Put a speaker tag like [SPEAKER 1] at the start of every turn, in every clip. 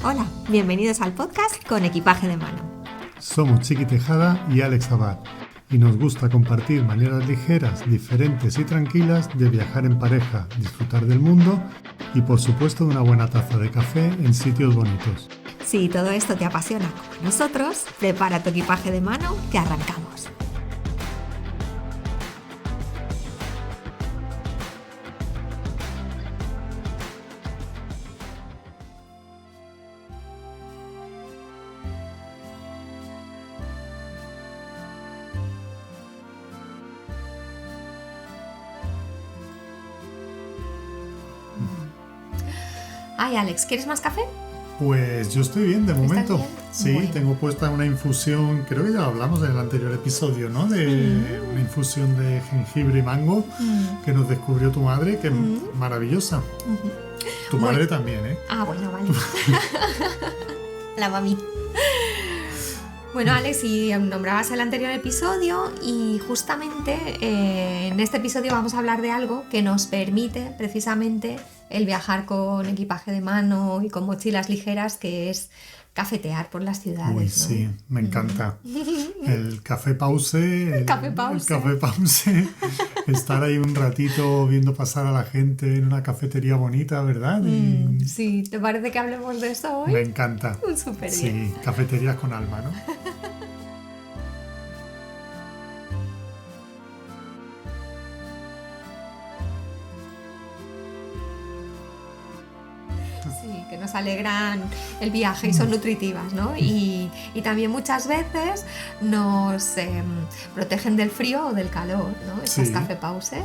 [SPEAKER 1] Hola, bienvenidos al podcast con equipaje de mano.
[SPEAKER 2] Somos Chiqui Tejada y Alex Abad y nos gusta compartir maneras ligeras, diferentes y tranquilas de viajar en pareja, disfrutar del mundo y por supuesto de una buena taza de café en sitios bonitos.
[SPEAKER 1] Si todo esto te apasiona como a nosotros, prepara tu equipaje de mano que arrancamos. Ay, Alex, ¿quieres más café?
[SPEAKER 2] Pues yo estoy bien de momento.
[SPEAKER 1] bien?
[SPEAKER 2] Sí,
[SPEAKER 1] Bueno.
[SPEAKER 2] tengo puesta una infusión, creo que ya lo hablamos en el anterior episodio, ¿no? De una infusión de jengibre y mango que nos descubrió tu madre, que es maravillosa. Tu madre también, ¿eh?
[SPEAKER 1] Ah, bueno, vale. La mami. Bueno, Alex, y nombrabas el anterior episodio y justamente en este episodio vamos a hablar de algo que nos permite precisamente el viajar con equipaje de mano y con mochilas ligeras, que es cafetear por las ciudades.
[SPEAKER 2] Uy,
[SPEAKER 1] ¿no?
[SPEAKER 2] sí, me encanta. El café pause.
[SPEAKER 1] El café pause.
[SPEAKER 2] El café pause. Estar ahí un ratito viendo pasar a la gente en una cafetería bonita, ¿verdad? Y
[SPEAKER 1] Sí, ¿te parece que hablemos de eso hoy?
[SPEAKER 2] me encanta.
[SPEAKER 1] Súper bien.
[SPEAKER 2] Sí, cafeterías con alma, ¿no?
[SPEAKER 1] Sí, que nos alegran el viaje y son nutritivas, ¿no? Y también muchas veces nos protegen del frío o del calor, ¿no? Esas
[SPEAKER 2] Sí.
[SPEAKER 1] café pauses.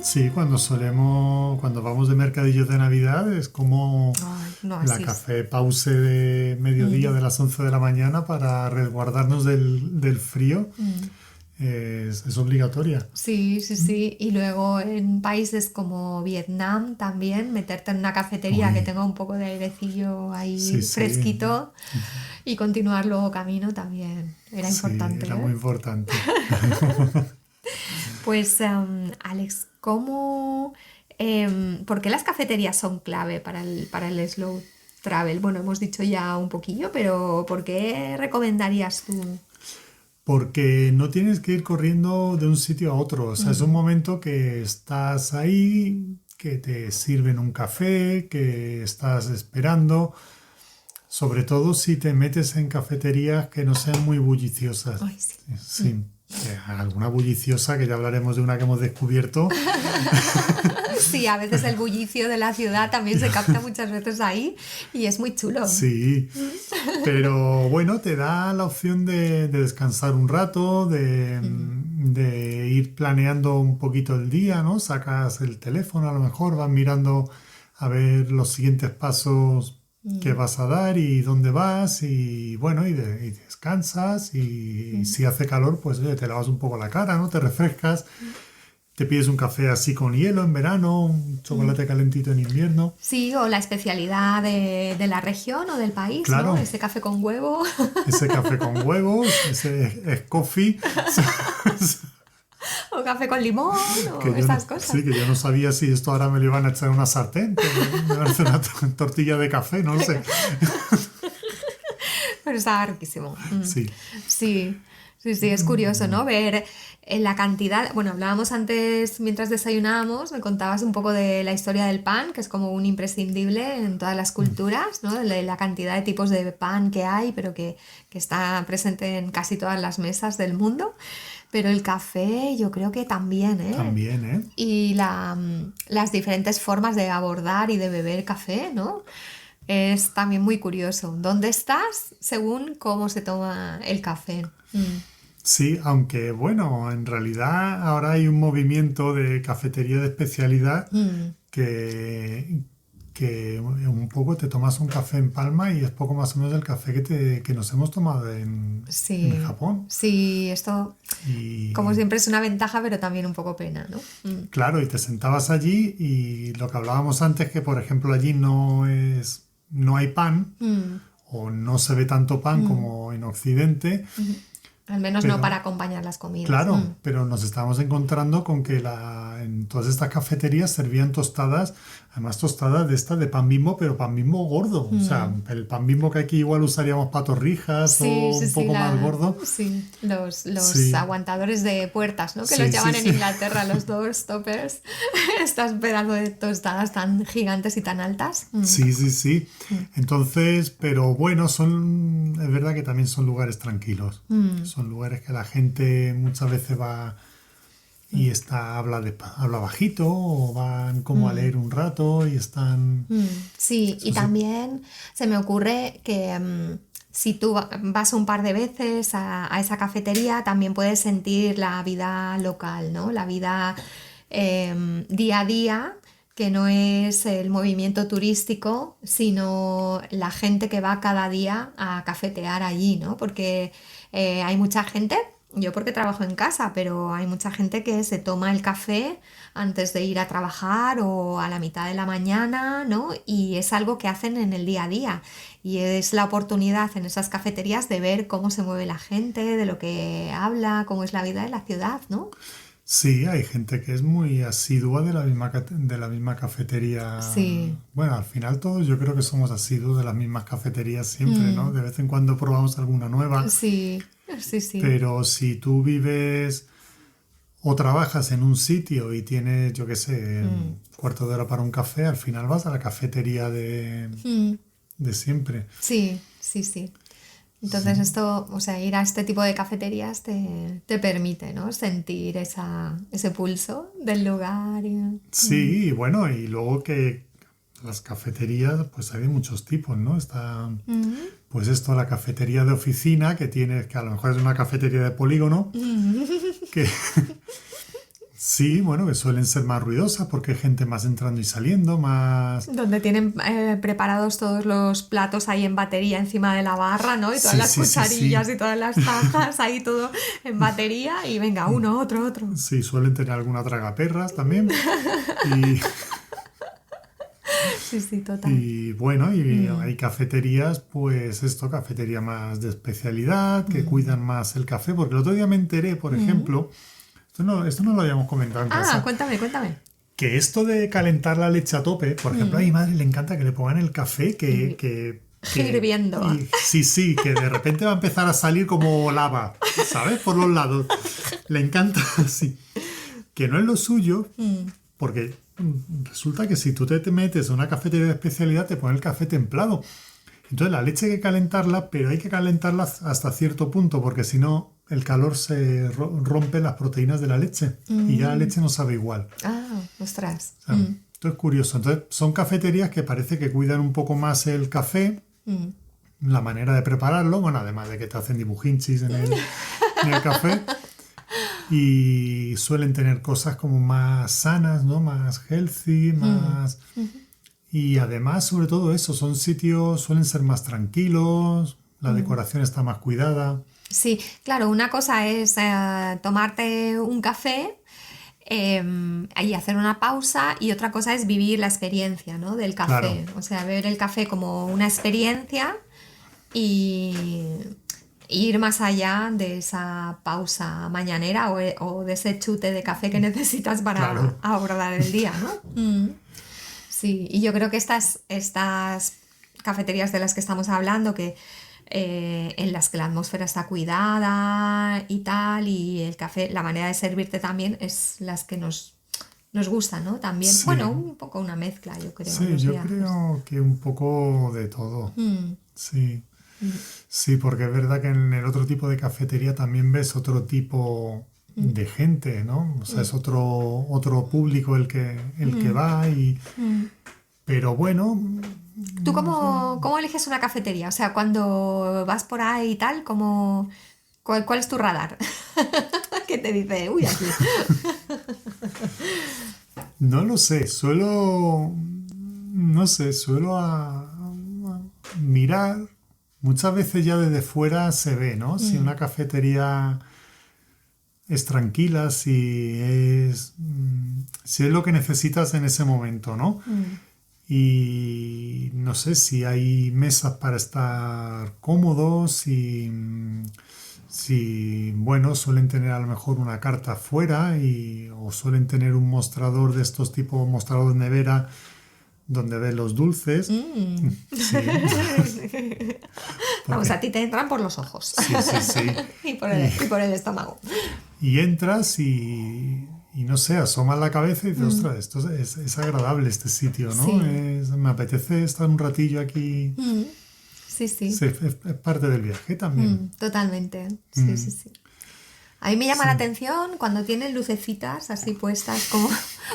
[SPEAKER 2] Sí, cuando vamos de mercadillos de Navidad es como
[SPEAKER 1] Ay, no,
[SPEAKER 2] la
[SPEAKER 1] así es.
[SPEAKER 2] café pause de mediodía de las 11 de la mañana para resguardarnos del frío. Es obligatoria.
[SPEAKER 1] Sí, sí, sí. Y luego en países como Vietnam también, meterte en una cafetería
[SPEAKER 2] Uy.
[SPEAKER 1] que tenga un poco de airecillo ahí
[SPEAKER 2] Sí, sí.
[SPEAKER 1] fresquito y continuar luego camino también era importante.
[SPEAKER 2] Sí, era
[SPEAKER 1] ¿eh?
[SPEAKER 2] muy importante.
[SPEAKER 1] Pues, Alex, ¿por qué las cafeterías son clave para el slow travel? Bueno, hemos dicho ya un poquillo, pero ¿por qué recomendarías tú?
[SPEAKER 2] Porque no tienes que ir corriendo de un sitio a otro. O sea, es un momento que estás ahí, que te sirven un café, que estás esperando. Sobre todo si te metes en cafeterías que no sean muy bulliciosas.
[SPEAKER 1] Ay, sí.
[SPEAKER 2] Sí, alguna bulliciosa, que ya hablaremos de una que hemos descubierto.
[SPEAKER 1] Sí, a veces el bullicio de la ciudad también se capta muchas veces ahí y es muy chulo.
[SPEAKER 2] Sí, pero bueno, te da la opción de descansar un rato, de ir planeando un poquito el día, ¿no? Sacas el teléfono, a lo mejor vas mirando a ver los siguientes pasos que vas a dar y dónde vas y bueno, y descansas y si hace calor, pues oye, te lavas un poco la cara, ¿no? Te refrescas. Te pides un café así con hielo en verano, un chocolate calentito en invierno.
[SPEAKER 1] Sí, o la especialidad de la región o del país,
[SPEAKER 2] Claro.
[SPEAKER 1] ¿no? Ese café con huevo.
[SPEAKER 2] Ese café con huevos, ese es coffee.
[SPEAKER 1] O café con limón, o
[SPEAKER 2] Que yo
[SPEAKER 1] esas
[SPEAKER 2] no,
[SPEAKER 1] cosas.
[SPEAKER 2] sí, que yo no sabía si esto ahora me lo iban a echar en una sartén, que me van a hacer una tortilla de café, no lo sé.
[SPEAKER 1] Pero estaba riquísimo.
[SPEAKER 2] Sí,
[SPEAKER 1] Sí, sí, sí, es curioso, ¿no? Ver la cantidad. Bueno, hablábamos antes, mientras desayunábamos, me contabas un poco de la historia del pan, que es como un imprescindible en todas las culturas, ¿no? De la cantidad de tipos de pan que hay, pero que está presente en casi todas las mesas del mundo. Pero el café, yo creo que también, ¿eh?
[SPEAKER 2] también, ¿eh?
[SPEAKER 1] Y las diferentes formas de abordar y de beber café, ¿no? Es también muy curioso. ¿Dónde estás según cómo se toma el café?
[SPEAKER 2] Sí, aunque bueno, en realidad ahora hay un movimiento de cafetería de especialidad que un poco te tomas un café en Palma y es poco más o menos el café que nos hemos tomado
[SPEAKER 1] Sí,
[SPEAKER 2] en Japón.
[SPEAKER 1] sí, esto
[SPEAKER 2] Y
[SPEAKER 1] como siempre es una ventaja, pero también un poco pena, ¿no?
[SPEAKER 2] claro, y te sentabas allí y lo que hablábamos antes, que por ejemplo allí no hay pan o no se ve tanto pan como en Occidente.
[SPEAKER 1] Al menos
[SPEAKER 2] Pero,
[SPEAKER 1] no para acompañar las comidas.
[SPEAKER 2] claro, pero nos estamos encontrando con que en todas estas cafeterías servían tostadas, además tostadas de estas de pan Bimbo, pero pan Bimbo gordo. O sea, el pan Bimbo que aquí igual usaríamos para torrijas o un poco más gordo.
[SPEAKER 1] Sí, los
[SPEAKER 2] Sí.
[SPEAKER 1] aguantadores de puertas, ¿no? Que
[SPEAKER 2] Sí,
[SPEAKER 1] los
[SPEAKER 2] sí,
[SPEAKER 1] llaman en
[SPEAKER 2] sí.
[SPEAKER 1] Inglaterra, los doorstoppers. Estas pedazos de tostadas tan gigantes y tan altas.
[SPEAKER 2] Sí, sí, sí. Entonces, pero bueno, es verdad que también son lugares tranquilos. Son lugares que la gente muchas veces va y habla bajito o van como a leer un rato y están...
[SPEAKER 1] Sí,
[SPEAKER 2] Eso
[SPEAKER 1] y
[SPEAKER 2] sí.
[SPEAKER 1] también se me ocurre que si tú vas un par de veces a esa cafetería, también puedes sentir la vida local, ¿no? La vida día a día, que no es el movimiento turístico, sino la gente que va cada día a cafetear allí, ¿no? Porque hay mucha gente, yo porque trabajo en casa, pero hay mucha gente que se toma el café antes de ir a trabajar o a la mitad de la mañana, ¿no? Y es algo que hacen en el día a día. Y es la oportunidad en esas cafeterías de ver cómo se mueve la gente, de lo que habla, cómo es la vida de la ciudad, ¿no?
[SPEAKER 2] Sí, hay gente que es muy asidua de la misma cafetería.
[SPEAKER 1] Sí.
[SPEAKER 2] Bueno, al final todos yo creo que somos asiduos de las mismas cafeterías siempre, ¿no?
[SPEAKER 1] Mm,
[SPEAKER 2] De vez en cuando probamos alguna nueva,
[SPEAKER 1] sí, sí, sí.
[SPEAKER 2] pero si tú vives o trabajas en un sitio y tienes, yo qué sé, un cuarto de hora para un café, al final vas a la cafetería
[SPEAKER 1] Mm,
[SPEAKER 2] de siempre.
[SPEAKER 1] sí, sí, sí. Entonces
[SPEAKER 2] Sí.
[SPEAKER 1] esto, o sea, ir a este tipo de cafeterías te permite, ¿no? Sentir ese pulso del lugar.
[SPEAKER 2] Sí, y bueno, y luego que las cafeterías, pues hay de muchos tipos, ¿no? Está,
[SPEAKER 1] Mm,
[SPEAKER 2] pues esto, la cafetería de oficina, que a lo mejor es una cafetería de polígono, que sí, bueno, que suelen ser más ruidosas porque hay gente más entrando y saliendo, más...
[SPEAKER 1] donde tienen preparados todos los platos ahí en batería encima de la barra, ¿no? Y todas
[SPEAKER 2] Sí,
[SPEAKER 1] las
[SPEAKER 2] sí, sí,
[SPEAKER 1] cucharillas
[SPEAKER 2] sí.
[SPEAKER 1] y todas las tazas, ahí todo en batería y venga, uno, otro, otro.
[SPEAKER 2] Sí, suelen tener alguna tragaperras también. Y,
[SPEAKER 1] Sí, sí, total.
[SPEAKER 2] y bueno, y hay cafeterías, pues esto, cafetería más de especialidad, que cuidan más el café, porque el otro día me enteré, por ejemplo, esto no lo habíamos comentado en
[SPEAKER 1] Ah,
[SPEAKER 2] casa,
[SPEAKER 1] cuéntame, cuéntame.
[SPEAKER 2] que esto de calentar la leche a tope, por ejemplo, a mi madre le encanta que le pongan el café
[SPEAKER 1] Y hirviendo.
[SPEAKER 2] y sí, sí, que de repente va a empezar a salir como lava, ¿sabes? Por los lados. Le encanta así. Que no es lo suyo, porque resulta que si tú te metes a una cafetería de especialidad, te ponen el café templado. Entonces la leche hay que calentarla, pero hay que calentarla hasta cierto punto, porque si no, el calor rompe las proteínas de la leche y ya la leche no sabe igual.
[SPEAKER 1] Ah, ostras.
[SPEAKER 2] O sea, esto es curioso. Entonces, son cafeterías que parece que cuidan un poco más el café, la manera de prepararlo, bueno, además de que te hacen dibujinchis en el café, y suelen tener cosas como más sanas, ¿no? Más healthy, más... Y además, sobre todo eso, son sitios, suelen ser más tranquilos, la decoración está más cuidada.
[SPEAKER 1] Sí, claro, una cosa es tomarte un café y hacer una pausa y otra cosa es vivir la experiencia, ¿no? Del
[SPEAKER 2] Claro,
[SPEAKER 1] café. O sea, ver el café como una experiencia y ir más allá de esa pausa mañanera o de ese chute de café que necesitas para
[SPEAKER 2] claro.
[SPEAKER 1] abordar el día, ¿no? Sí, y yo creo que estas cafeterías de las que estamos hablando, que en las que la atmósfera está cuidada y tal, y el café, la manera de servirte también es las que nos gustan, ¿no? También, bueno,
[SPEAKER 2] Sí,
[SPEAKER 1] un poco una mezcla, yo creo, en
[SPEAKER 2] sí,
[SPEAKER 1] los
[SPEAKER 2] yo
[SPEAKER 1] viajes.
[SPEAKER 2] creo que un poco de todo. Sí, sí, porque es verdad que en el otro tipo de cafetería también ves otro tipo de gente, ¿no? O sea, es otro público el que va y... Pero bueno,
[SPEAKER 1] ¿Tú
[SPEAKER 2] no sé.
[SPEAKER 1] cómo eliges una cafetería? O sea, cuando vas por ahí y tal, ¿cuál es tu radar? ¿Qué te dice? Uy, aquí.
[SPEAKER 2] No lo sé, no sé, mirar. Muchas veces ya desde fuera se ve, ¿no? Si una cafetería es tranquila, si es lo que necesitas en ese momento, ¿no? Y no sé si hay mesas para estar cómodos, Si, bueno, suelen tener a lo mejor una carta fuera o suelen tener un mostrador de estos tipo mostrador de nevera donde ves los dulces. Sí,
[SPEAKER 1] Vamos,
[SPEAKER 2] porque
[SPEAKER 1] a ti te entran por los ojos
[SPEAKER 2] sí, sí, sí.
[SPEAKER 1] y por el estómago.
[SPEAKER 2] Y entras y no sé, asomas la cabeza y dices, ostras, esto es agradable este sitio, ¿no?
[SPEAKER 1] Sí.
[SPEAKER 2] Me apetece estar un ratillo aquí.
[SPEAKER 1] Sí, sí.
[SPEAKER 2] Es parte del viaje también.
[SPEAKER 1] Totalmente. Sí, sí, sí. A mí me llama la atención cuando tienen lucecitas así puestas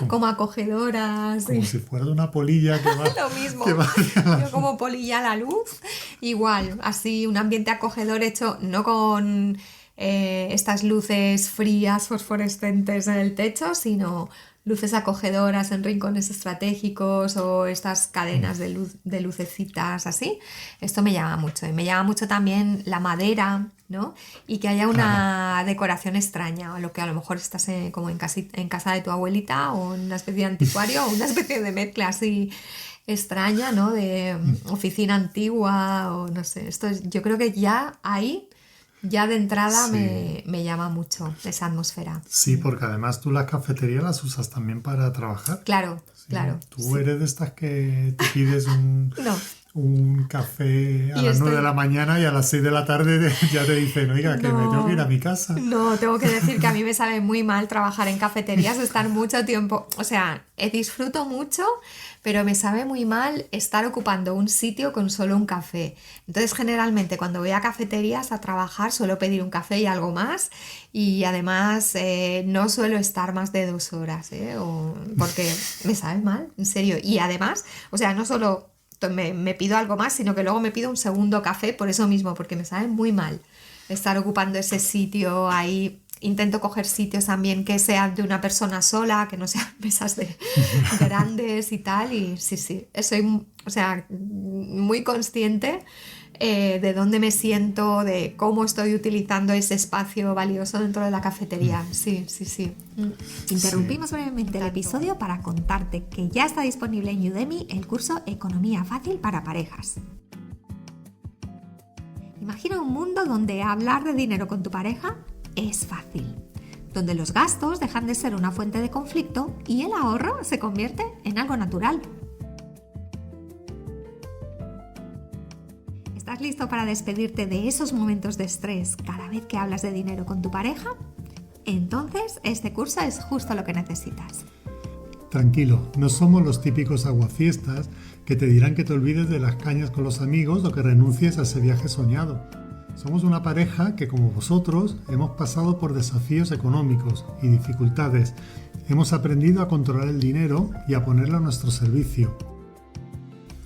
[SPEAKER 1] como acogedoras.
[SPEAKER 2] Como si fuera de una polilla que va.
[SPEAKER 1] Lo mismo.
[SPEAKER 2] Que va hacia la
[SPEAKER 1] Yo como polilla a la luz. Igual, así un ambiente acogedor hecho no con estas luces frías, fosforescentes en el techo, sino luces acogedoras en rincones estratégicos o estas cadenas de lucecitas así. Esto me llama mucho. Y me llama mucho también la madera, ¿no? Y que haya una decoración extraña, o lo que a lo mejor estás como en casa de tu abuelita o en una especie de anticuario o una especie de mezcla así extraña, ¿no? De oficina antigua o no sé. Yo creo que ya ahí, ya de entrada
[SPEAKER 2] Sí.
[SPEAKER 1] me llama mucho esa atmósfera.
[SPEAKER 2] Sí, porque además tú las cafeterías las usas también para trabajar.
[SPEAKER 1] Claro,
[SPEAKER 2] Sí.
[SPEAKER 1] claro.
[SPEAKER 2] Tú
[SPEAKER 1] Sí.
[SPEAKER 2] eres de estas que te pides
[SPEAKER 1] No.
[SPEAKER 2] un café a
[SPEAKER 1] Y
[SPEAKER 2] las 9
[SPEAKER 1] estoy...
[SPEAKER 2] de la mañana y a las 6 de la tarde ya te dicen, oiga, que me tengo que ir a mi casa.
[SPEAKER 1] No, tengo que decir que a mí me sabe muy mal trabajar en cafeterías, estar mucho tiempo, o sea, disfruto mucho, pero me sabe muy mal estar ocupando un sitio con solo un café. Entonces, generalmente cuando voy a cafeterías a trabajar suelo pedir un café y algo más y además no suelo estar más de 2 horas, porque me sabe mal, en serio. Y además, o sea, no solo me pido algo más, sino que luego me pido un segundo café por eso mismo, porque me sabe muy mal estar ocupando ese sitio ahí. Intento coger sitios también que sean de una persona sola, que no sean mesas de grandes y tal. Y sí, soy, o sea, muy consciente de dónde me siento, de cómo estoy utilizando ese espacio valioso dentro de la cafetería. Sí.
[SPEAKER 3] Interrumpimos brevemente el episodio para contarte que ya está disponible en Udemy el curso Economía Fácil para Parejas. Imagina un mundo donde hablar de dinero con tu pareja es fácil, donde los gastos dejan de ser una fuente de conflicto y el ahorro se convierte en algo natural. ¿Estás listo para despedirte de esos momentos de estrés cada vez que hablas de dinero con tu pareja? Entonces, este curso es justo lo que necesitas.
[SPEAKER 2] Tranquilo, no somos los típicos aguafiestas que te dirán que te olvides de las cañas con los amigos o que renuncies a ese viaje soñado. Somos una pareja que, como vosotros, hemos pasado por desafíos económicos y dificultades. Hemos aprendido a controlar el dinero y a ponerlo a nuestro servicio.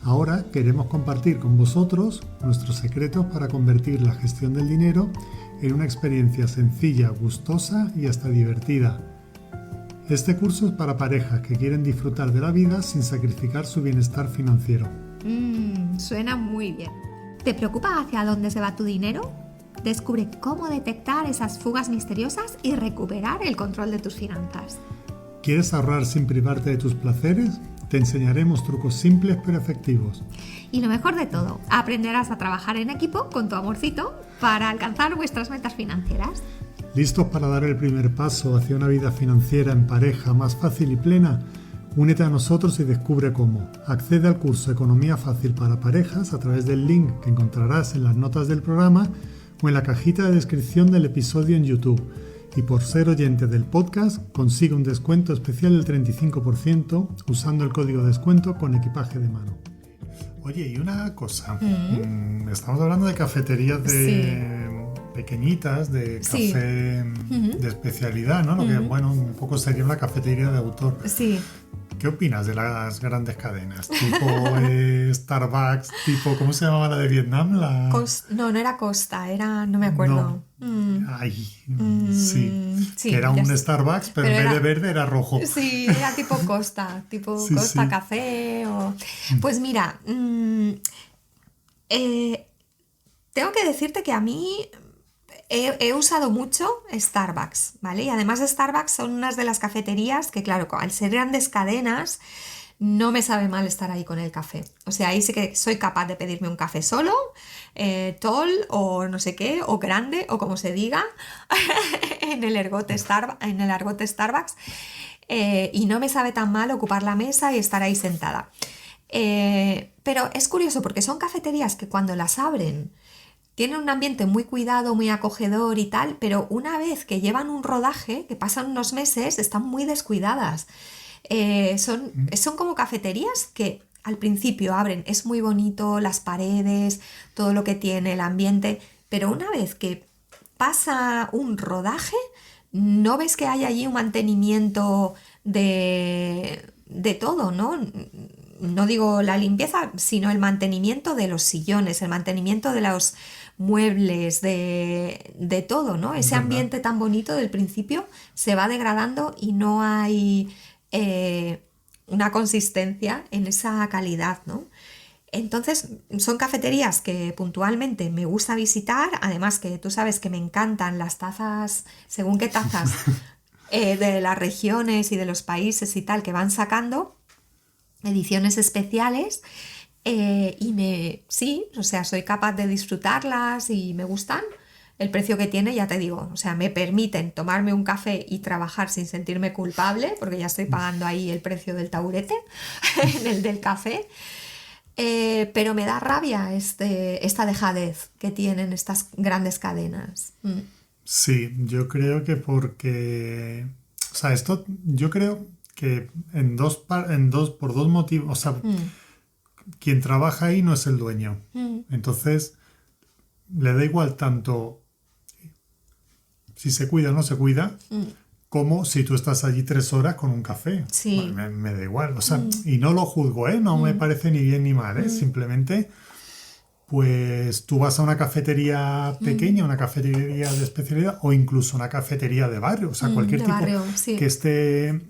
[SPEAKER 2] Ahora queremos compartir con vosotros nuestros secretos para convertir la gestión del dinero en una experiencia sencilla, gustosa y hasta divertida. Este curso es para parejas que quieren disfrutar de la vida sin sacrificar su bienestar financiero.
[SPEAKER 3] Suena muy bien. ¿Te preocupa hacia dónde se va tu dinero? Descubre cómo detectar esas fugas misteriosas y recuperar el control de tus finanzas.
[SPEAKER 2] ¿Quieres ahorrar sin privarte de tus placeres? Te enseñaremos trucos simples pero efectivos.
[SPEAKER 3] Y lo mejor de todo, aprenderás a trabajar en equipo con tu amorcito para alcanzar vuestras metas financieras.
[SPEAKER 2] ¿Listos para dar el primer paso hacia una vida financiera en pareja más fácil y plena? Únete a nosotros y descubre cómo. Accede al curso Economía Fácil para Parejas a través del link que encontrarás en las notas del programa o en la cajita de descripción del episodio en YouTube. Y por ser oyente del podcast, consigue un descuento especial del 35% usando el código de descuento con equipaje de mano. Oye, y una cosa. Estamos hablando de cafeterías pequeñitas, de café de especialidad, ¿no? Lo que, bueno, un poco sería una cafetería de autor.
[SPEAKER 1] Sí.
[SPEAKER 2] ¿Qué opinas de las grandes cadenas? Tipo Starbucks, tipo, ¿cómo se llamaba la de Vietnam?
[SPEAKER 1] No era Costa, no me acuerdo.
[SPEAKER 2] Sí,
[SPEAKER 1] sí,
[SPEAKER 2] que era un
[SPEAKER 1] sé.
[SPEAKER 2] Starbucks, pero en vez de verde era rojo.
[SPEAKER 1] Sí, era tipo Costa,
[SPEAKER 2] Sí,
[SPEAKER 1] Costa
[SPEAKER 2] sí.
[SPEAKER 1] Café. Pues mira, tengo que decirte que a mí he usado mucho Starbucks, ¿vale? Y además Starbucks son unas de las cafeterías que, claro, al ser grandes cadenas, no me sabe mal estar ahí con el café. O sea, ahí sí que soy capaz de pedirme un café solo, tall o no sé qué, o grande, o como se diga, en el argot Starbucks. Y no me sabe tan mal ocupar la mesa y estar ahí sentada. Pero es curioso porque son cafeterías que cuando las abren tienen un ambiente muy cuidado, muy acogedor y tal, pero una vez que llevan un rodaje, que pasan unos meses, están muy descuidadas. Son como cafeterías que al principio abren, es muy bonito, las paredes, todo lo que tiene, el ambiente, pero una vez que pasa un rodaje, no ves que hay allí un mantenimiento de todo, ¿no? No digo la limpieza, sino el mantenimiento de los sillones, el mantenimiento de los muebles, de todo, ¿no? Ese ambiente tan bonito del principio se va degradando y no hay una consistencia en esa calidad, ¿no? Entonces, son cafeterías que puntualmente me gusta visitar, además que tú sabes que me encantan las tazas, según qué tazas, de las regiones y de los países y tal, que van sacando ediciones especiales sí, o sea, soy capaz de disfrutarlas y me gustan. El precio que tiene, ya te digo, o sea, me permiten tomarme un café y trabajar sin sentirme culpable, porque ya estoy pagando ahí el precio del taburete, en el del café. Pero me da rabia esta dejadez que tienen estas grandes cadenas.
[SPEAKER 2] Sí, yo creo que porque... O sea, esto yo creo que por dos motivos. O sea, quien trabaja ahí no es el dueño. Entonces, le da igual tanto si se cuida o no se cuida, como si tú estás allí 3 horas con un café.
[SPEAKER 1] Sí.
[SPEAKER 2] Bueno, me da igual. O sea, y no lo juzgo, no me parece ni bien ni mal, simplemente... Pues tú vas a una cafetería pequeña, una cafetería de especialidad o incluso una cafetería de barrio, o sea, cualquier tipo
[SPEAKER 1] barrio, sí.
[SPEAKER 2] que esté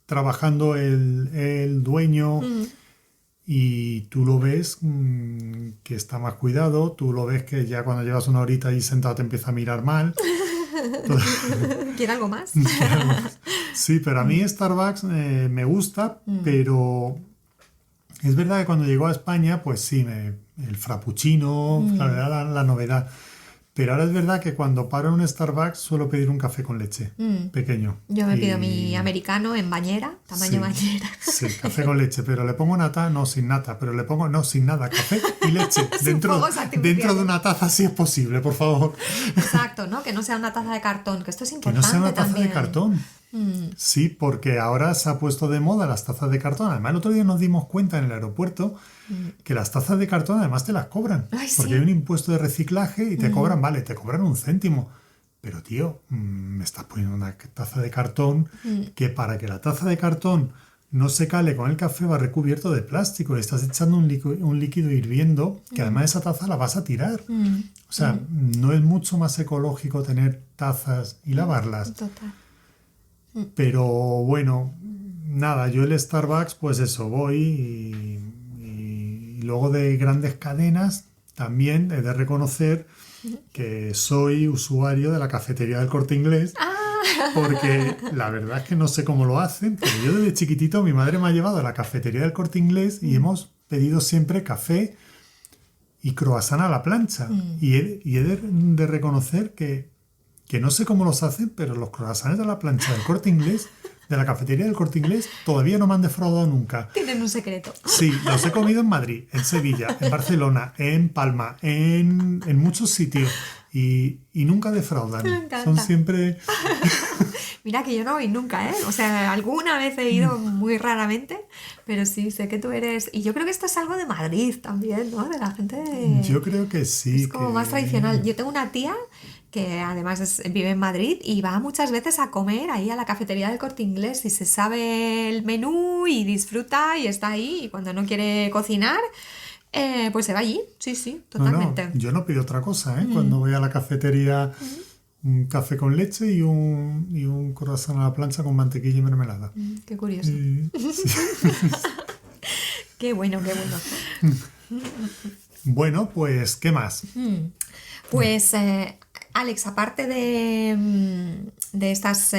[SPEAKER 2] trabajando el dueño y tú lo ves que está más cuidado, tú lo ves que ya cuando llevas una horita ahí sentado te empieza a mirar mal.
[SPEAKER 1] ¿Quiere algo más?
[SPEAKER 2] Sí, pero a mí Starbucks me gusta, pero es verdad que cuando llegó a España, pues sí, el frappuccino, era la novedad. Pero ahora es verdad que cuando paro en un Starbucks suelo pedir un café con leche, pequeño.
[SPEAKER 1] Yo me pido mi americano en bañera, tamaño bañera.
[SPEAKER 2] Sí, café con leche, pero le pongo nata, no sin nata, pero le pongo, no sin nada, café y leche dentro de una taza si es posible, por favor.
[SPEAKER 1] Exacto, ¿no? Que no sea una taza de cartón, que esto es
[SPEAKER 2] Que
[SPEAKER 1] importante
[SPEAKER 2] no sea una taza
[SPEAKER 1] también.
[SPEAKER 2] de cartón. Sí, porque ahora se ha puesto de moda las tazas de cartón. Además, el otro día nos dimos cuenta en el aeropuerto que las tazas de cartón además te las cobran.
[SPEAKER 1] Ay,
[SPEAKER 2] porque
[SPEAKER 1] sí.
[SPEAKER 2] hay un impuesto de reciclaje y te cobran, vale, te cobran 1 céntimo. Pero, tío, me estás poniendo una taza de cartón que para que la taza de cartón no se cale con el café va recubierto de plástico y estás echando un líquido hirviendo que además esa taza la vas a tirar. O sea, ¿no es mucho más ecológico tener tazas y lavarlas?
[SPEAKER 1] Total.
[SPEAKER 2] Pero bueno, nada, yo el Starbucks, pues eso, voy y luego de grandes cadenas también he de reconocer que soy usuario de la cafetería del Corte Inglés, porque la verdad es que no sé cómo lo hacen, pero yo desde chiquitito mi madre me ha llevado a la cafetería del Corte Inglés y hemos pedido siempre café y croissant a la plancha. Y he de reconocer que no sé cómo los hacen, pero los croissants a la plancha del Corte Inglés, de la cafetería del Corte Inglés, todavía no me han defraudado nunca.
[SPEAKER 1] Tienen un secreto.
[SPEAKER 2] Sí, los he comido en Madrid, en Sevilla, en Barcelona, en Palma, en muchos sitios y nunca defraudan.
[SPEAKER 1] Me encanta.
[SPEAKER 2] Son siempre...
[SPEAKER 1] Mira que yo no voy nunca, ¿eh? O sea, alguna vez he ido muy raramente, pero sí, sé que tú eres... Y yo creo que esto es algo de Madrid también, ¿no? De la gente...
[SPEAKER 2] Yo creo que sí.
[SPEAKER 1] Es como más tradicional. Yo tengo una tía que además vive en Madrid y va muchas veces a comer ahí a la cafetería del Corte Inglés y se sabe el menú y disfruta y está ahí y cuando no quiere cocinar, pues se va allí. Sí, sí, totalmente.
[SPEAKER 2] No, yo no pido otra cosa, ¿eh? Cuando voy a la cafetería, un café con leche y un croissant a la plancha con mantequilla y mermelada.
[SPEAKER 1] Qué curioso.
[SPEAKER 2] Sí.
[SPEAKER 1] Qué bueno, qué bueno.
[SPEAKER 2] Bueno, pues, ¿qué más?
[SPEAKER 1] Pues Alex, aparte de estas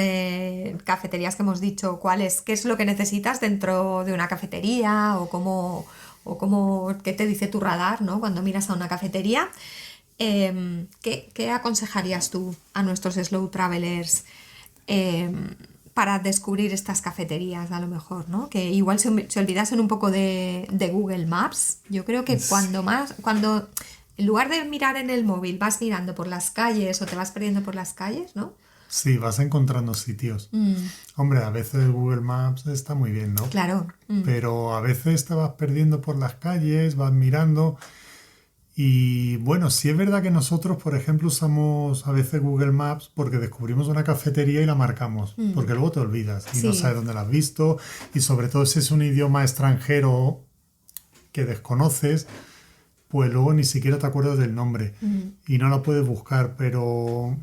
[SPEAKER 1] cafeterías que hemos dicho, ¿qué es lo que necesitas dentro de una cafetería qué te dice tu radar, ¿no? Cuando miras a una cafetería? ¿Qué aconsejarías tú a nuestros slow travelers para descubrir estas cafeterías, a lo mejor, ¿no? Que igual se olvidasen un poco de Google Maps. Yo creo que cuando en lugar de mirar en el móvil, vas mirando por las calles o te vas perdiendo por las calles, ¿no?
[SPEAKER 2] Sí, vas encontrando sitios. Hombre, a veces Google Maps está muy bien, ¿no?
[SPEAKER 1] Claro.
[SPEAKER 2] Pero a veces te vas perdiendo por las calles, vas mirando. Y bueno, sí es verdad que nosotros, por ejemplo, usamos a veces Google Maps porque descubrimos una cafetería y la marcamos, porque luego te olvidas y no sabes dónde la has visto. Y sobre todo si es un idioma extranjero que desconoces, pues luego ni siquiera te acuerdas del nombre y no la puedes buscar, pero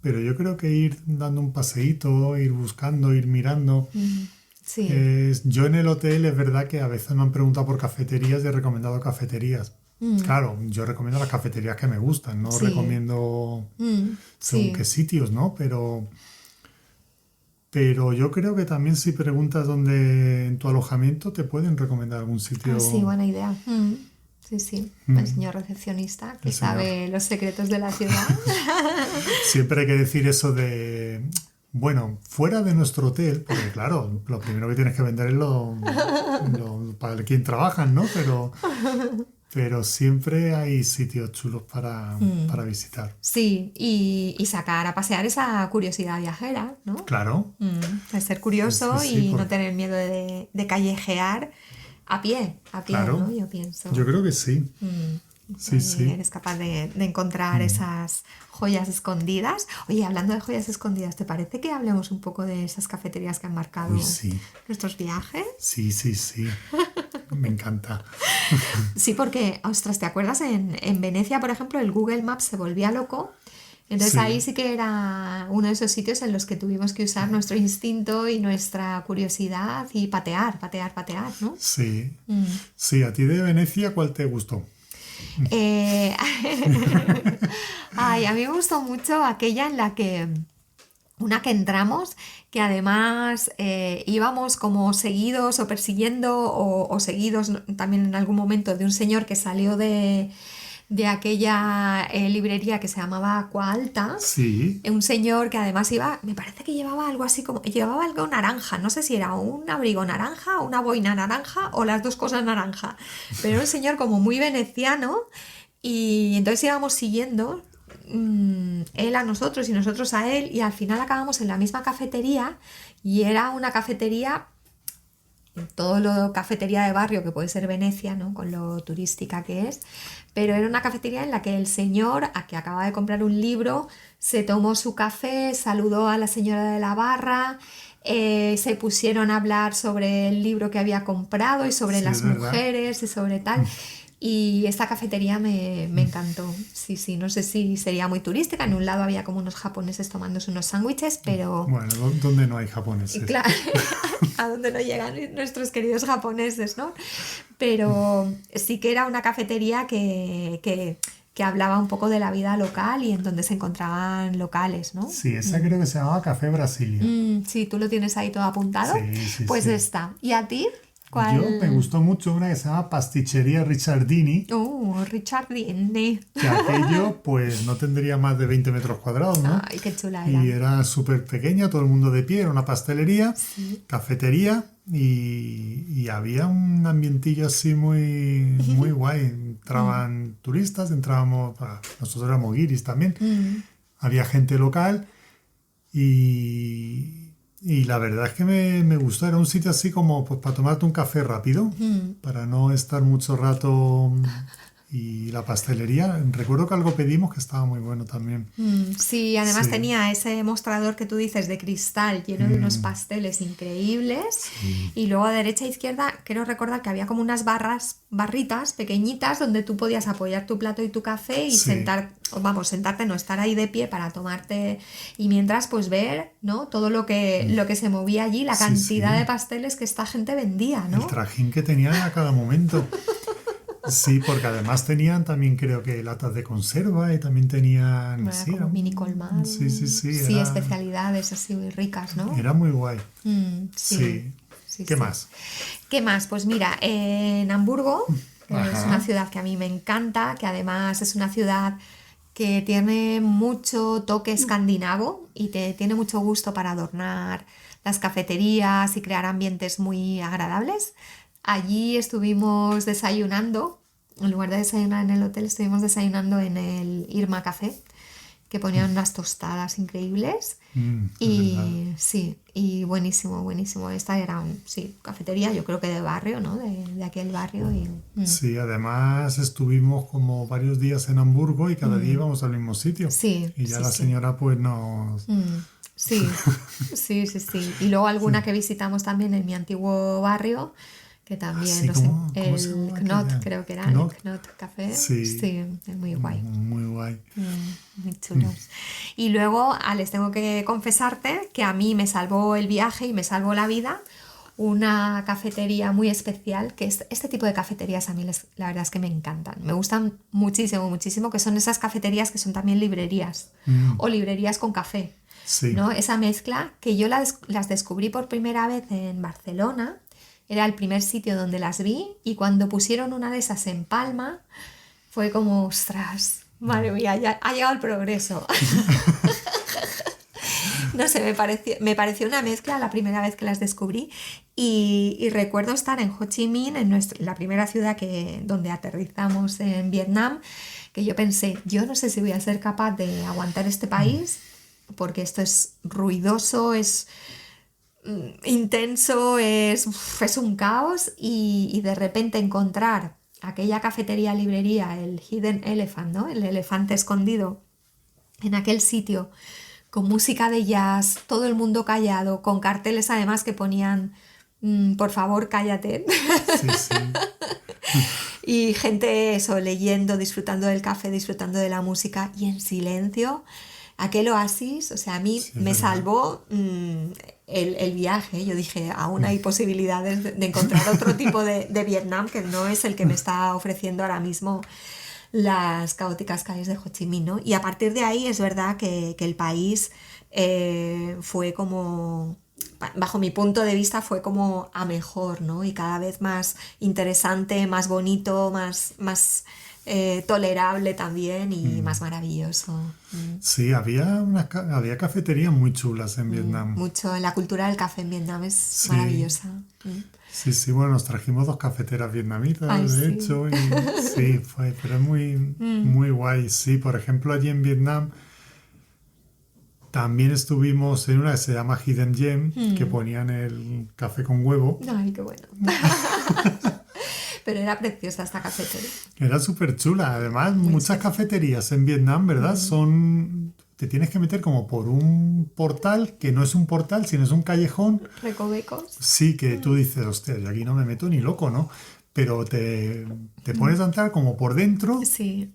[SPEAKER 2] yo creo que ir dando un paseíto, ir buscando, ir mirando.
[SPEAKER 1] Sí.
[SPEAKER 2] Yo en el hotel es verdad que a veces me han preguntado por cafeterías y he recomendado cafeterías. Claro, yo recomiendo las cafeterías que me gustan, no recomiendo según qué sitios, ¿no? Pero yo creo que también si preguntas dónde en tu alojamiento te pueden recomendar algún sitio.
[SPEAKER 1] Sí, buena idea. Sí. El señor recepcionista que sabe los secretos de la ciudad.
[SPEAKER 2] Siempre hay que decir eso de, bueno, fuera de nuestro hotel, porque claro, lo primero que tienes que vender es para quien trabajan, ¿no? Pero siempre hay sitios chulos para visitar.
[SPEAKER 1] Sí, y sacar a pasear esa curiosidad viajera, ¿no?
[SPEAKER 2] Claro.
[SPEAKER 1] De ser curioso
[SPEAKER 2] Sí,
[SPEAKER 1] no tener miedo de callejear a pie,
[SPEAKER 2] claro.
[SPEAKER 1] ¿no? Yo pienso.
[SPEAKER 2] Yo creo que sí. Sí.
[SPEAKER 1] Eres capaz de encontrar esas joyas escondidas. Oye, hablando de joyas escondidas, ¿te parece que hablemos un poco de esas cafeterías que han marcado nuestros viajes?
[SPEAKER 2] Sí. Me encanta.
[SPEAKER 1] Sí, porque, ostras, ¿te acuerdas? En Venecia, por ejemplo, el Google Maps se volvía loco. Entonces ahí sí que era uno de esos sitios en los que tuvimos que usar nuestro instinto y nuestra curiosidad y patear, ¿no?
[SPEAKER 2] Sí. Sí, a ti de Venecia, ¿cuál te gustó?
[SPEAKER 1] Ay, a mí me gustó mucho aquella en la que una que entramos, que además íbamos como seguidos o persiguiendo o seguidos también en algún momento de un señor que salió de aquella librería que se llamaba Aqua Alta.
[SPEAKER 2] Sí.
[SPEAKER 1] Un señor que además me parece que llevaba algo naranja, no sé si era un abrigo naranja, una boina naranja o las dos cosas naranja, pero era un señor como muy veneciano y entonces íbamos siguiendo él a nosotros y nosotros a él y al final acabamos en la misma cafetería y era una cafetería, todo lo cafetería de barrio que puede ser Venecia, ¿no? Con lo turística que es, pero era una cafetería en la que el señor, a que acaba de comprar un libro, se tomó su café, saludó a la señora de la barra, se pusieron a hablar sobre el libro que había comprado y sobre las mujeres y sobre tal. Y esta cafetería me encantó. Sí, no sé si sería muy turística. En un lado había como unos japoneses tomándose unos sándwiches, pero...
[SPEAKER 2] Bueno, ¿dónde no hay japoneses?
[SPEAKER 1] Claro, a donde no llegan nuestros queridos japoneses, ¿no? Pero sí que era una cafetería que hablaba un poco de la vida local y en donde se encontraban locales, ¿no?
[SPEAKER 2] Sí, esa creo que se llamaba Café Brasilia.
[SPEAKER 1] Sí, tú lo tienes ahí todo apuntado.
[SPEAKER 2] Sí,
[SPEAKER 1] pues
[SPEAKER 2] sí.
[SPEAKER 1] Esta. ¿Y a ti?
[SPEAKER 2] ¿Cuál? Yo me gustó mucho una que se llama Pasticcería Ricciardini.
[SPEAKER 1] Ricciardini.
[SPEAKER 2] Que aquello pues no tendría más de 20 metros cuadrados, ¿no?
[SPEAKER 1] Ay, qué chula era.
[SPEAKER 2] Y era súper pequeña, todo el mundo de pie, era una pastelería, cafetería y había un ambientillo así muy guay. Entraban turistas, nosotros éramos guiris también. Había gente local y la verdad es que me gustó. Era un sitio así como pues, para tomarte un café rápido, para no estar mucho rato. Y la pastelería, recuerdo que algo pedimos que estaba muy bueno también.
[SPEAKER 1] Sí, además tenía ese mostrador que tú dices de cristal lleno de unos pasteles increíbles. Y luego a derecha e izquierda quiero recordar que había como unas barritas pequeñitas donde tú podías apoyar tu plato y tu café y sentarte, no estar ahí de pie para tomarte y mientras pues ver, ¿no? Todo lo que se movía allí, la cantidad de pasteles que esta gente vendía, ¿no?
[SPEAKER 2] El trajín que tenían a cada momento. Sí, porque además tenían también creo que latas de conserva y también tenían...
[SPEAKER 1] Era
[SPEAKER 2] Sí,
[SPEAKER 1] como mini colmado.
[SPEAKER 2] sí,
[SPEAKER 1] Sí, especialidades así muy ricas, ¿no?
[SPEAKER 2] era muy guay.
[SPEAKER 1] Sí,
[SPEAKER 2] Sí. ¿Qué más?
[SPEAKER 1] ¿Qué más? Pues mira, en Hamburgo, que es
[SPEAKER 2] Ajá.
[SPEAKER 1] una ciudad que a mí me encanta, que además es una ciudad que tiene mucho toque escandinavo y tiene mucho gusto para adornar las cafeterías y crear ambientes muy agradables. Allí estuvimos desayunando, en lugar de desayunar en el hotel, estuvimos desayunando en el Irma Café, que ponían unas tostadas increíbles.
[SPEAKER 2] Es verdad.
[SPEAKER 1] Y sí, y buenísimo, buenísimo. Esta era, cafetería, yo creo que de barrio, ¿no? De aquel barrio.
[SPEAKER 2] Sí, además estuvimos como varios días en Hamburgo y cada día íbamos al mismo sitio.
[SPEAKER 1] Sí,
[SPEAKER 2] Y ya
[SPEAKER 1] sí,
[SPEAKER 2] la
[SPEAKER 1] sí.
[SPEAKER 2] señora pues nos...
[SPEAKER 1] Sí, sí. Y luego alguna que visitamos también en mi antiguo barrio, que también,
[SPEAKER 2] Sí,
[SPEAKER 1] no sé,
[SPEAKER 2] ¿cómo se
[SPEAKER 1] el
[SPEAKER 2] llama
[SPEAKER 1] Knot,
[SPEAKER 2] aquella?
[SPEAKER 1] creo que era,
[SPEAKER 2] ¿Knot?
[SPEAKER 1] el Knot Café.
[SPEAKER 2] Sí.
[SPEAKER 1] Sí, es muy guay.
[SPEAKER 2] Muy guay.
[SPEAKER 1] Muy chulos. Y luego, les tengo que confesarte que a mí me salvó el viaje y me salvó la vida una cafetería muy especial, que este tipo de cafeterías a mí la verdad es que me encantan. Me gustan muchísimo, muchísimo, que son esas cafeterías que son también librerías o librerías con café.
[SPEAKER 2] Sí.
[SPEAKER 1] ¿No? Esa mezcla que yo las descubrí por primera vez en Barcelona, era el primer sitio donde las vi y cuando pusieron una de esas en Palma fue como, ostras, madre mía, ya ha llegado el progreso. No sé, me pareció una mezcla la primera vez que las descubrí y recuerdo estar en Ho Chi Minh, la primera ciudad donde aterrizamos en Vietnam, que yo pensé, yo no sé si voy a ser capaz de aguantar este país porque esto es ruidoso, es intenso, es un caos y de repente encontrar aquella cafetería, librería, el Hidden Elephant, ¿no? El elefante escondido en aquel sitio, con música de jazz, todo el mundo callado, con carteles además que ponían por favor cállate.
[SPEAKER 2] Sí.
[SPEAKER 1] Y gente eso, leyendo, disfrutando del café, disfrutando de la música y en silencio. Aquel oasis, o sea, a mí me salvó el viaje. Yo dije, aún hay posibilidades de encontrar otro tipo de Vietnam que no es el que me está ofreciendo ahora mismo las caóticas calles de Ho Chi Minh, ¿no? Y a partir de ahí es verdad que el país fue como, bajo mi punto de vista, fue como a mejor, ¿no? Y cada vez más interesante, más bonito, más tolerable también y más maravilloso.
[SPEAKER 2] Sí, había cafeterías muy chulas en Vietnam.
[SPEAKER 1] Mucho, la cultura del café en Vietnam es maravillosa.
[SPEAKER 2] Sí, bueno, nos trajimos 2 cafeteras vietnamitas,
[SPEAKER 1] Ay,
[SPEAKER 2] de
[SPEAKER 1] sí.
[SPEAKER 2] hecho, y sí, pero es muy guay. Sí, por ejemplo, allí en Vietnam también estuvimos en una que se llama Hidden Gem, que ponían el café con huevo.
[SPEAKER 1] Ay, qué bueno. Pero era preciosa esta cafetería.
[SPEAKER 2] Era súper chula. Además, muchas cafeterías en Vietnam, ¿verdad? Te tienes que meter como por un portal, que no es un portal, sino es un callejón.
[SPEAKER 1] Recovecos.
[SPEAKER 2] Sí, que tú dices, hostia, yo aquí no me meto ni loco, ¿no? Pero te pones a entrar como por dentro
[SPEAKER 1] Sí.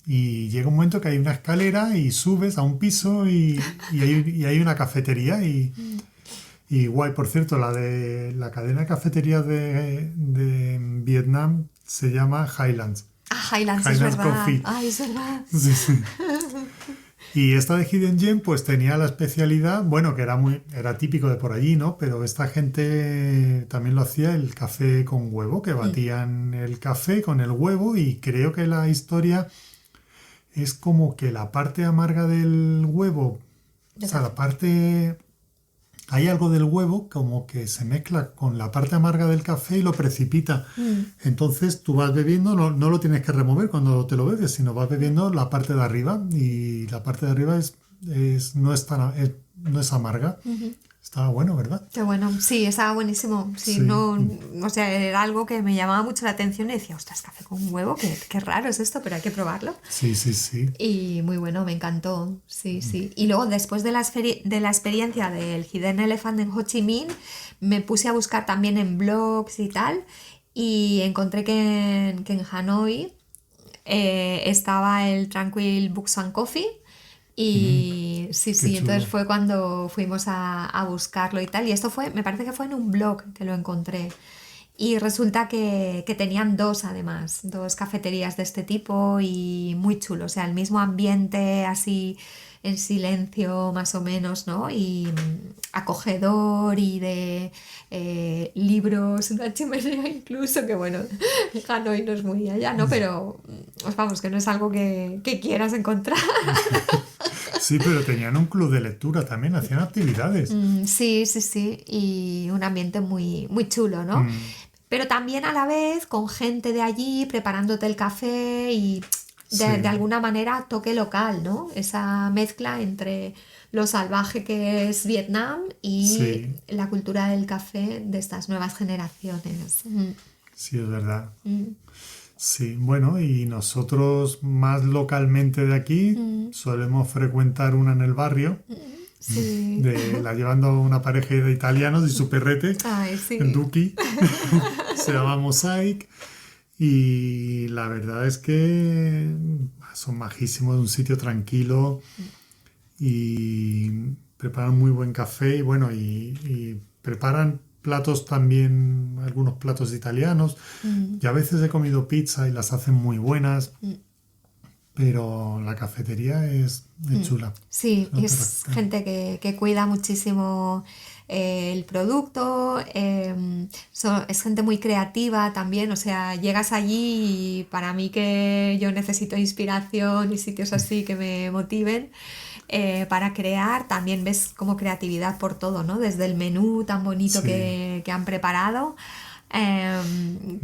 [SPEAKER 2] y llega un momento que hay una escalera y subes a un piso y hay una cafetería y guay. Por cierto, la cadena de cafeterías de Vietnam se llama Highlands.
[SPEAKER 1] Ah, Highlands, es
[SPEAKER 2] Highlands
[SPEAKER 1] verdad.
[SPEAKER 2] Coffee.
[SPEAKER 1] Ay, es verdad.
[SPEAKER 2] Sí. Y esta de Hidden Gem pues tenía la especialidad, bueno, que era típico de por allí, ¿no? Pero esta gente también lo hacía el café con huevo, que batían el café con el huevo y creo que la historia es como que la parte amarga del huevo, o sea, la parte... Hay algo del huevo como que se mezcla con la parte amarga del café y lo precipita. Entonces tú vas bebiendo, no lo tienes que remover cuando te lo bebes, sino vas bebiendo la parte de arriba y la parte de arriba no es amarga. Estaba bueno, ¿verdad?
[SPEAKER 1] Qué bueno. Sí, estaba buenísimo. Sí,
[SPEAKER 2] Sí.
[SPEAKER 1] no, o sea, era algo que me llamaba mucho la atención y decía, ostras, café con huevo, qué raro es esto, pero hay que probarlo.
[SPEAKER 2] Sí.
[SPEAKER 1] Y muy bueno, me encantó, sí. Y luego, después de la experiencia del Hidden Elephant en Ho Chi Minh, me puse a buscar también en blogs y tal, y encontré que en Hanoi estaba el Tranquil Books and Coffee, y sí,
[SPEAKER 2] chulo.
[SPEAKER 1] entonces fue cuando fuimos a buscarlo y tal, y esto me parece que fue en un blog que lo encontré. Y resulta que tenían dos, además, dos cafeterías de este tipo y muy chulo, o sea, el mismo ambiente así en silencio más o menos, ¿no? Y acogedor y de libros, una chimenea incluso, que bueno, Hanoi no es muy allá, ¿no? Pero pues vamos, que no es algo que quieras encontrar.
[SPEAKER 2] Sí, pero tenían un club de lectura también, hacían actividades.
[SPEAKER 1] Sí, sí, sí, y un ambiente muy, muy chulo, ¿no?
[SPEAKER 2] Mm,
[SPEAKER 1] Pero también a la vez con gente de allí preparándote el café y de
[SPEAKER 2] sí,
[SPEAKER 1] alguna manera toque local, ¿no? Esa mezcla entre lo salvaje que es Vietnam y
[SPEAKER 2] sí,
[SPEAKER 1] la cultura del café de estas nuevas generaciones.
[SPEAKER 2] sí, es verdad.
[SPEAKER 1] Mm,
[SPEAKER 2] Sí, bueno, y nosotros más localmente de aquí
[SPEAKER 1] mm,
[SPEAKER 2] solemos frecuentar una en el barrio,
[SPEAKER 1] sí.
[SPEAKER 2] la llevando una pareja de italianos y su perrete,
[SPEAKER 1] Ay,
[SPEAKER 2] el
[SPEAKER 1] sí.
[SPEAKER 2] Duki, se llama Mosaic, y la verdad es que son majísimos, un sitio tranquilo y preparan muy buen café y bueno, y preparan platos también, algunos platos italianos.
[SPEAKER 1] Mm,
[SPEAKER 2] Yo a veces he comido pizza y las hacen muy buenas,
[SPEAKER 1] mm.
[SPEAKER 2] pero la cafetería es chula.
[SPEAKER 1] Sí,
[SPEAKER 2] No
[SPEAKER 1] y
[SPEAKER 2] te
[SPEAKER 1] es
[SPEAKER 2] repito.
[SPEAKER 1] gente que cuida muchísimo el producto, es gente muy creativa también, o sea, llegas allí y para mí que yo necesito inspiración y sitios así que me motiven para crear, también ves como creatividad por todo, ¿no? Desde el menú tan bonito
[SPEAKER 2] Sí,
[SPEAKER 1] que han preparado. em,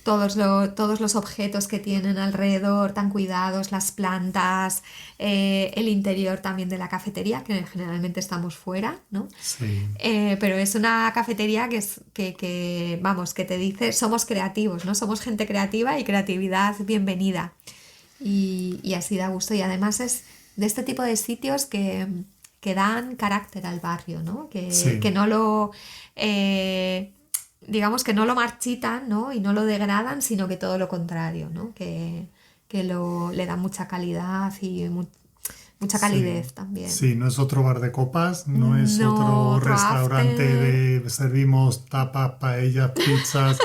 [SPEAKER 1] todos los objetos que tienen alrededor tan cuidados, las plantas, el interior también de la cafetería, que generalmente estamos fuera, ¿no?
[SPEAKER 2] sí,
[SPEAKER 1] Pero es una cafetería vamos, que te dice, somos creativos, ¿no? Somos gente creativa y creatividad bienvenida. Y así da gusto. Y además es de este tipo de sitios que dan carácter al barrio, ¿no? Que
[SPEAKER 2] sí,
[SPEAKER 1] no lo, eh, digamos que no lo marchitan, ¿no? Y no lo degradan, sino que todo lo contrario, ¿no? Le dan mucha calidad y mucha
[SPEAKER 2] sí.
[SPEAKER 1] calidez también.
[SPEAKER 2] Sí, no es otro bar de copas, no es
[SPEAKER 1] No,
[SPEAKER 2] otro
[SPEAKER 1] otro
[SPEAKER 2] restaurante
[SPEAKER 1] after.
[SPEAKER 2] de servimos tapas, paellas, pizzas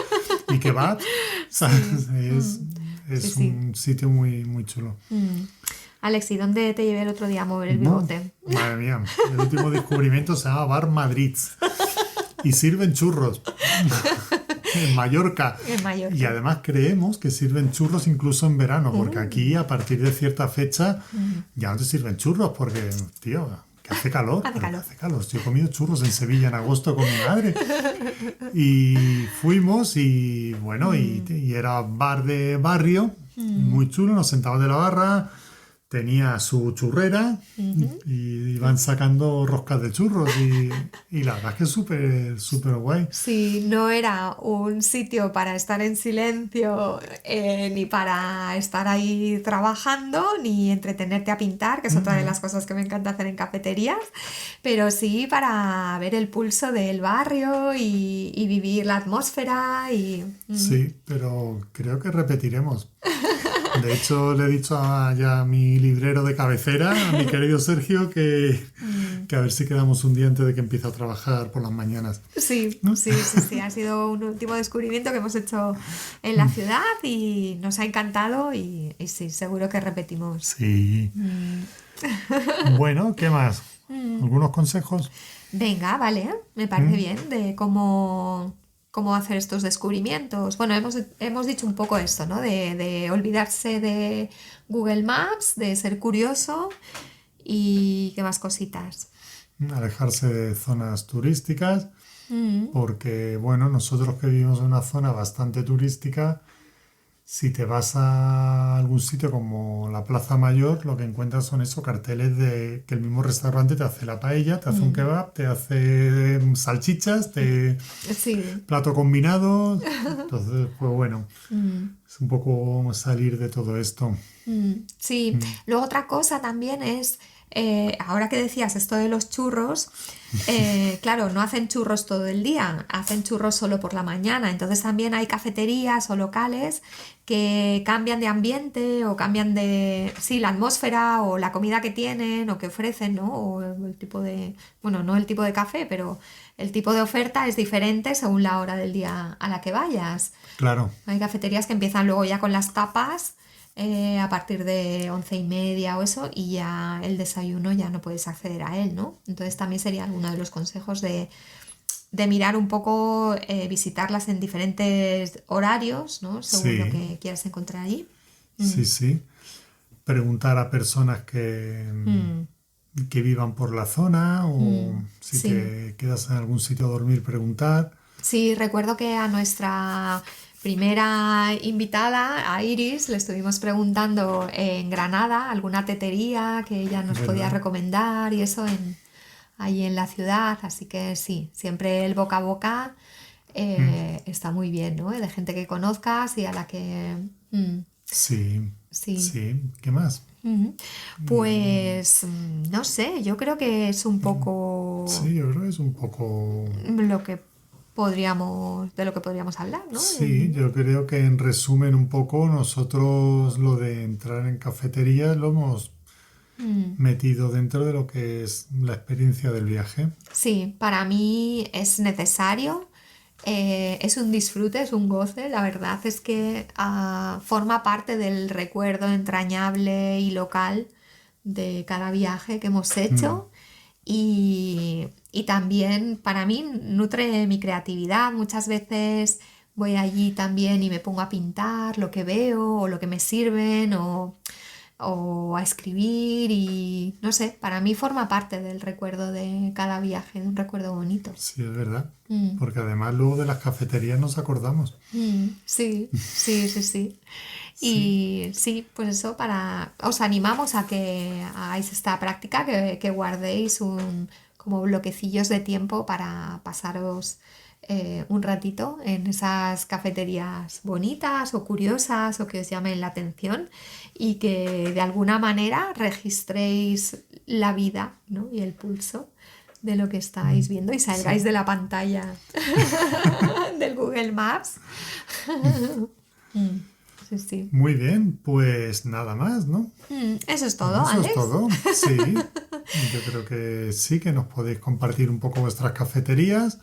[SPEAKER 2] y kebabs.
[SPEAKER 1] Sí,
[SPEAKER 2] ¿Sabes?
[SPEAKER 1] sí,
[SPEAKER 2] Es
[SPEAKER 1] sí.
[SPEAKER 2] un sitio muy, muy chulo.
[SPEAKER 1] Mm. Alex, ¿y dónde te llevé el otro día a mover el
[SPEAKER 2] ¡Buf!
[SPEAKER 1] bigote?
[SPEAKER 2] Madre mía, el último descubrimiento se llama Bar Madrid y sirven churros en Mallorca.
[SPEAKER 1] En
[SPEAKER 2] Y
[SPEAKER 1] Mallorca.
[SPEAKER 2] además creemos que sirven churros incluso en verano, porque
[SPEAKER 1] Mm,
[SPEAKER 2] aquí a partir de cierta fecha
[SPEAKER 1] mm.
[SPEAKER 2] ya no te sirven churros, porque, tío, que hace calor,
[SPEAKER 1] Hace
[SPEAKER 2] pero que
[SPEAKER 1] calor.
[SPEAKER 2] hace calor. Yo he comido churros en Sevilla en agosto con mi madre. Y fuimos y bueno,
[SPEAKER 1] Mm,
[SPEAKER 2] y era bar de barrio,
[SPEAKER 1] mm,
[SPEAKER 2] muy chulo, nos sentamos de la barra, tenía su churrera
[SPEAKER 1] ujú.
[SPEAKER 2] y iban sacando roscas de churros y la verdad es que es súper, súper guay.
[SPEAKER 1] Sí, no era un sitio para estar en silencio, ni para estar ahí trabajando, ni entretenerte a pintar, que es otra de
[SPEAKER 2] Mm,
[SPEAKER 1] las cosas que me encanta hacer en cafeterías, pero sí para ver el pulso del barrio y vivir la atmósfera y...
[SPEAKER 2] sí, pero creo que repetiremos. De hecho, le he dicho ya a mi librero de cabecera, a mi querido Sergio,
[SPEAKER 1] mm.
[SPEAKER 2] que a ver si quedamos un día antes de que empiece a trabajar por las mañanas.
[SPEAKER 1] Sí,
[SPEAKER 2] ¿No?
[SPEAKER 1] sí, sí, sí, ha sido un último descubrimiento que hemos hecho en la ciudad y nos ha encantado y sí, seguro que repetimos.
[SPEAKER 2] Sí.
[SPEAKER 1] Mm,
[SPEAKER 2] Bueno, ¿qué más?
[SPEAKER 1] mm.
[SPEAKER 2] ¿Algunos consejos?
[SPEAKER 1] Venga, vale, me parece
[SPEAKER 2] ¿Mm?
[SPEAKER 1] bien de cómo hacer estos descubrimientos. Bueno, hemos dicho un poco esto, ¿no? De olvidarse de Google Maps, de ser curioso y qué más cositas.
[SPEAKER 2] Alejarse de zonas turísticas,
[SPEAKER 1] Mm,
[SPEAKER 2] porque, bueno, nosotros que vivimos en una zona bastante turística, si te vas a algún sitio como la Plaza Mayor, lo que encuentras son esos carteles de que el mismo restaurante te hace la paella, te hace un
[SPEAKER 1] mm,
[SPEAKER 2] kebab, te hace salchichas, te
[SPEAKER 1] sí.
[SPEAKER 2] plato combinado. Entonces, pues bueno,
[SPEAKER 1] Mm.
[SPEAKER 2] es un poco salir de todo esto.
[SPEAKER 1] Sí,
[SPEAKER 2] Mm,
[SPEAKER 1] luego otra cosa también es Ahora que decías esto de los churros, claro, no hacen churros todo el día, hacen churros solo por la mañana. Entonces también hay cafeterías o locales que cambian de ambiente o cambian de, sí, la atmósfera o la comida que tienen o que ofrecen, ¿no? O el tipo de, bueno, no el tipo de café, pero el tipo de oferta es diferente según la hora del día a la que vayas.
[SPEAKER 2] Claro.
[SPEAKER 1] Hay cafeterías que empiezan luego ya con las tapas a partir de 11:30 o eso, y ya el desayuno ya no puedes acceder a él, ¿no? Entonces también sería uno de los consejos de mirar un poco, visitarlas en diferentes horarios, ¿no? Según
[SPEAKER 2] Sí.
[SPEAKER 1] lo que quieras encontrar allí.
[SPEAKER 2] Sí, sí. Preguntar a personas que vivan por la zona o si
[SPEAKER 1] sí.
[SPEAKER 2] te quedas en algún sitio a dormir, preguntar.
[SPEAKER 1] Sí, recuerdo que a nuestra primera invitada, a Iris, le estuvimos preguntando en Granada alguna tetería que ella nos podía
[SPEAKER 2] ¿Verdad?
[SPEAKER 1] recomendar y eso allí en la ciudad. Así que sí, siempre el boca a boca está muy bien, ¿no? De gente que conozcas y a la que...
[SPEAKER 2] Sí,
[SPEAKER 1] sí.
[SPEAKER 2] sí. ¿Qué más?
[SPEAKER 1] Pues no sé, yo creo que es un poco
[SPEAKER 2] Sí, yo creo que es un poco...
[SPEAKER 1] lo que de lo que podríamos hablar, ¿no?
[SPEAKER 2] Sí, yo creo que en resumen un poco nosotros lo de entrar en cafeterías lo hemos metido dentro de lo que es la experiencia del viaje.
[SPEAKER 1] Sí, para mí es necesario, es un disfrute, es un goce. La verdad es que forma parte del recuerdo entrañable y local de cada viaje que hemos hecho. Y también para mí nutre mi creatividad. Muchas veces voy allí también y me pongo a pintar lo que veo o lo que me sirven o a escribir, y no sé, para mí forma parte del recuerdo de cada viaje, de un recuerdo bonito.
[SPEAKER 2] Sí, es verdad. Porque además luego de las cafeterías nos acordamos.
[SPEAKER 1] Sí, sí, sí, sí. Y sí, pues eso, os animamos a que hagáis esta práctica, que guardéis como bloquecillos de tiempo para pasaros un ratito en esas cafeterías bonitas o curiosas o que os llamen la atención, y que de alguna manera registréis la vida, ¿no? Y el pulso de lo que estáis viendo y salgáis de la pantalla del Google Maps. Sí, sí.
[SPEAKER 2] Muy bien, pues nada más, ¿no?
[SPEAKER 1] Eso es todo,
[SPEAKER 2] Eso
[SPEAKER 1] Alex.
[SPEAKER 2] es todo. Sí, yo creo que sí, que nos podéis compartir un poco vuestras cafeterías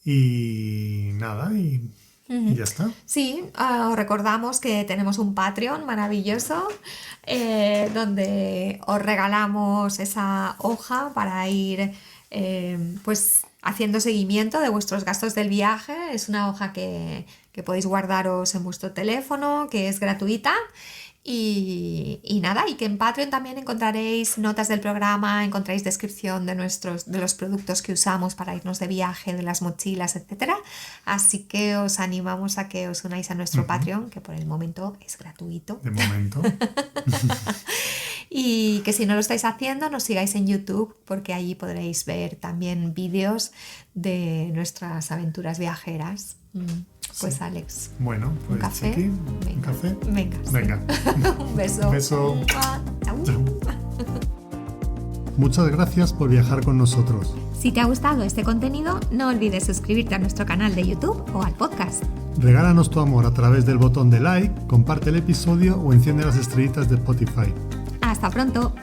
[SPEAKER 2] y nada, y ya está.
[SPEAKER 1] Sí, os recordamos que tenemos un Patreon maravilloso, donde os regalamos esa hoja para ir pues haciendo seguimiento de vuestros gastos del viaje. Es una hoja que podéis guardaros en vuestro teléfono, que es gratuita. Y nada, y que en Patreon también encontraréis notas del programa, encontráis descripción de los productos que usamos para irnos de viaje, de las mochilas, etcétera. Así que os animamos a que os unáis a nuestro Patreon, que por el momento es gratuito.
[SPEAKER 2] De momento.
[SPEAKER 1] Y que si no lo estáis haciendo, nos sigáis en YouTube, porque allí podréis ver también vídeos de nuestras aventuras viajeras. Pues
[SPEAKER 2] Sí.
[SPEAKER 1] Alex,
[SPEAKER 2] Bueno, pues
[SPEAKER 1] ¿un café?
[SPEAKER 2] Chiqui, ¿un
[SPEAKER 1] Venga.
[SPEAKER 2] café?
[SPEAKER 1] Venga, sí.
[SPEAKER 2] Venga.
[SPEAKER 1] Un beso.
[SPEAKER 2] Un beso.
[SPEAKER 1] Chau.
[SPEAKER 2] Chao. Muchas gracias por viajar con nosotros.
[SPEAKER 3] Si te ha gustado este contenido, no olvides suscribirte a nuestro canal de YouTube o al podcast.
[SPEAKER 2] Regálanos tu amor a través del botón de like, comparte el episodio o enciende las estrellitas de Spotify.
[SPEAKER 3] ¡Hasta pronto!